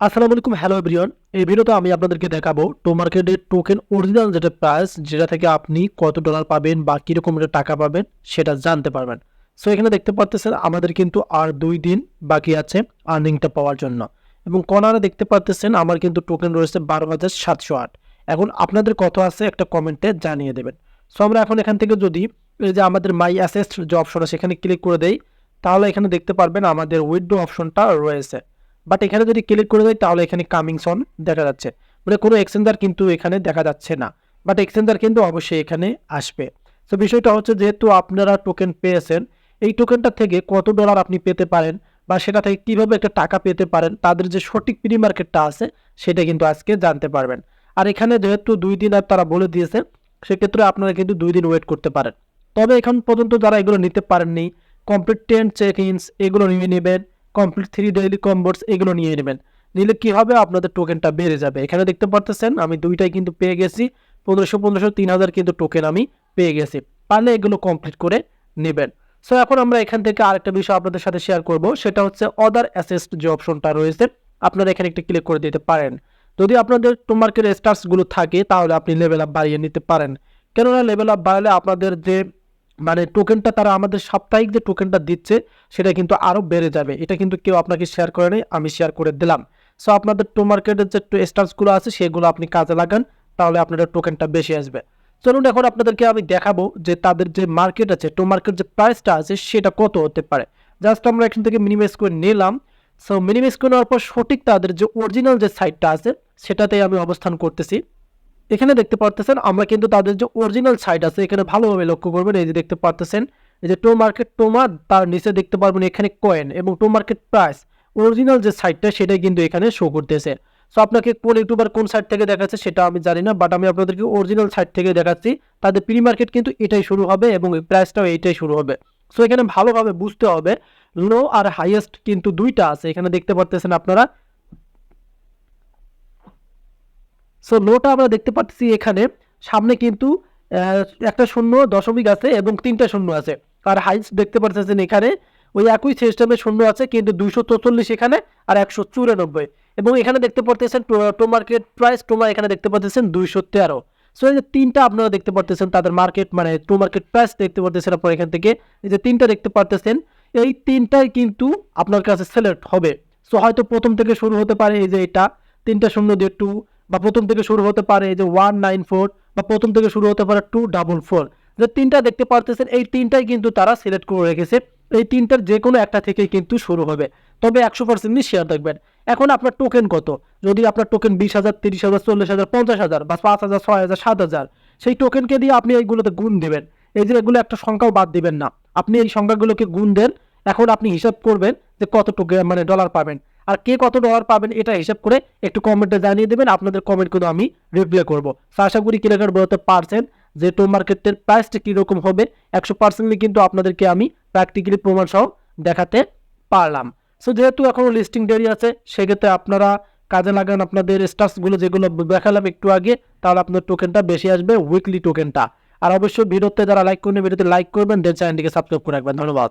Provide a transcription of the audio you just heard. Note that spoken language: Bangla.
আসসালামু আলাইকুম, হ্যালো এভরিওয়ান। এই ভিডিওতে আমি আপনাদেরকে দেখাবো টো মার্কেটের টোকেন অরিজিনাল যেটা প্রাইস, যেটা থেকে আপনি কত ডলার পাবেন বা কীরকম টাকা পাবেন সেটা জানতে পারবেন। সো এখানে দেখতে পাচ্ছেন আমাদের কিন্তু আর 2 দিন বাকি আছে আর্নিংটা পাওয়ার জন্য, এবং কর্নারে দেখতে পাচ্ছেন আমার কিন্তু টোকেন রয়েছে 12,708। এখন আপনাদের কত আছে একটা কমেন্টে জানিয়ে দেবেন। সো আমরা এখন এখান থেকে যদি এই যে আমাদের মাই অ্যাসেস্ট যে অপশন আছে সেখানে ক্লিক করে দেই, তাহলে এখানে দেখতে পারবেন আমাদের উইথড্র অপশনটা রয়েছে। বাট এখানে যদি ক্লিক করে দেয় তাহলে এখানে কামিং সন দেখা যাচ্ছে, মানে কোনো এক্সচেঞ্জার কিন্তু এখানে দেখা যাচ্ছে না। বাট এক্সচেঞ্জার কিন্তু অবশ্যই এখানে আসবে। তো বিষয়টা হচ্ছে, যেহেতু আপনারা টোকেন পেয়েছেন, এই টোকেনটা থেকে কত ডলার আপনি পেতে পারেন বা সেটা থেকে কীভাবে একটা টাকা পেতে পারেন, তাদের যে সঠিক প্রি মার্কেটটা আছে সেটা কিন্তু আজকে জানতে পারবেন। আর এখানে যেহেতু 2 দিন আর তারা বলে দিয়েছে, সেক্ষেত্রে আপনারা কিন্তু 2 দিন ওয়েট করতে পারেন। তবে এখন পর্যন্ত যারা এগুলো নিতে পারেননি, কমপ্লিট 10 চেক ইনস এগুলো নিয়ে নেবেন, কমপ্লিট 3 ডেইলি কম্বোস এগুলো নিয়ে নেবেন। নিলে কি হবে, আপনাদের টোকেনটা বেড়ে যাবে। এখানে দেখতে পাচ্ছেন আমি দুইটাই কিন্তু পেয়ে গেছি, 1500 3000 কিন্তু টোকেন আমি পেয়ে গেছি। পারলে এগুলো কমপ্লিট করে নেবেন। সো এখন আমরা এখান থেকে আরেকটা বিষয় আপনাদের সাথে শেয়ার করব, সেটা হচ্ছে অদার অ্যাসেস্ট যে অপশনটা রয়েছে, আপনারা এখানে একটা ক্লিক করে দিতে পারেন। যদি আপনাদের টোমার্কের স্টার্সগুলো থাকে তাহলে আপনি লেভেল আপ বাড়িয়ে নিতে পারেন। কেননা লেভেল আপ বাড়ালে আপনাদের যে মানে টোকেনটা তারা আমাদের সাপ্তাহিক যে টোকেনটা দিচ্ছে সেটা কিন্তু আরও বেড়ে যাবে। এটা কিন্তু কেউ আপনাকে শেয়ার করে নাই, আমি শেয়ার করে দিলাম। সো আপনাদের টো মার্কেটের যে স্টার্সগুলো আছে সেগুলো আপনি কাজে লাগান, তাহলে আপনাদের টোকেনটা বেশি আসবে। চলুন এখন আপনাদেরকে আমি দেখাবো যে তাদের যে মার্কেট আছে, টো মার্কেট যে প্রাইসটা আছে সেটা কত হতে পারে। জাস্ট আমরা এখান থেকে মিনিমাইজ করে নিলাম। সো মিনিমাইজ করে নেওয়ার পর সঠিক তাদের যে অরিজিনাল যে সাইটটা আছে সেটাতেই আমি অবস্থান করতেছি। এখানে দেখতে পারতেছেন আমরা কিন্তু তাদের যে অরিজিনাল সাইট আছে এখানে ভালোভাবে লক্ষ্য করবেন। এই যে দেখতে পারতেছেন এই যে টো মার্কেট টোমা, তার নিচে দেখতে পারবেন এখানে কয়েন এবং টো মার্কেট প্রাইস, অরিজিনাল যে সাইটটা সেটাই কিন্তু এখানে শো করতেছে। সো আপনাকে কোন ইউটিউবার কোন সাইট থেকে দেখাচ্ছে সেটা আমি জানি না, বাট আমি আপনাদেরকে অরিজিনাল সাইট থেকে দেখাচ্ছি। তাদের প্রি মার্কেট কিন্তু এটাই শুরু হবে এবং প্রাইসটাও এইটাই শুরু হবে। সো এখানে ভালোভাবে বুঝতে হবে, লো আর হাইয়েস্ট কিন্তু দুইটা আছে এখানে দেখতে পারতেছেন আপনারা। সো লোটা আমরা দেখতে পাচ্ছি এখানে সামনে কিন্তু একটা শূন্য দশমিক আছে এবং 3টা শূন্য আছে। আর হাইস্ট দেখতে পাচ্ছেন এখানে ওই একই সিস্টেমে শূন্য আছে কিন্তু 244 এখানে আর 194, এবং এখানে দেখতে পাচ্ছেন টো মার্কেট প্রাইস টোমা এখানে দেখতে পাচ্ছেন 213। সো এই যে 3টা আপনারা দেখতে পাচ্ছেন তাদের মার্কেট মানে টো মার্কেট প্রাইস দেখতে পাচ্ছেন আপনারা এখান থেকে এই যে 3টা দেখতে পাচ্ছেন, এই 3টাই কিন্তু আপনার কাছে সিলেক্ট হবে। সো হয়তো প্রথম থেকে শুরু হতে পারে এই যে এটা 3টা শূন্য দিয়ে 2, বা প্রথম থেকে শুরু হতে পারে এই যে 194, বা প্রথম থেকে শুরু হতে পারে 244। যে 3টা দেখতে পারতেছেন এই 3টাই কিন্তু তারা সিলেক্ট করে রেখেছে। এই 3টার যে কোনো একটা থেকেই কিন্তু শুরু হবে, তবে 100% শেয়ার দেখবেন। এখন আপনার টোকেন কত, যদি আপনার টোকেন 20,000 30,000 40,000 50,000 বা 5,000 6,000 7,000, সেই টোকেনকে দিয়ে আপনি এইগুলোতে গুণ দেবেন। এই যে এগুলো একটা সংখ্যাও বাদ দিবেন না, আপনি এই সংখ্যাগুলোকে গুণ দেন। এখন আপনি হিসাব করবেন যে কত টোকেন মানে ডলার পাবেন, আর কে কত ডলার পাবেন এটা হিসাব করে একটু কমেন্টে জানিয়ে দেবেন। আপনাদের কমেন্ট কিন্তু আমি রিপ্লাই করবো। আশা করি ক্লিয়ার বলতে পারছেন যে টো মার্কেটের প্রাইসটা কীরকম হবে। 100% কিন্তু আপনাদেরকে আমি প্র্যাকটিক্যালি প্রমাণ সহ দেখাতে পারলাম। সো যেহেতু এখনও লিস্টিং দেরি আছে, সেক্ষেত্রে আপনারা কাজে লাগান আপনাদের স্টার্সগুলো যেগুলো দেখালাম একটু আগে, তাহলে আপনার টোকেনটা বেশি আসবে, উইকলি টোকেনটা। আর অবশ্যই ভিডিওতে যারা লাইক করবেন, ভিডিওতে লাইক করবেন, দেন চ্যানেলটিকে সাবস্ক্রাইব করে রাখবেন। ধন্যবাদ।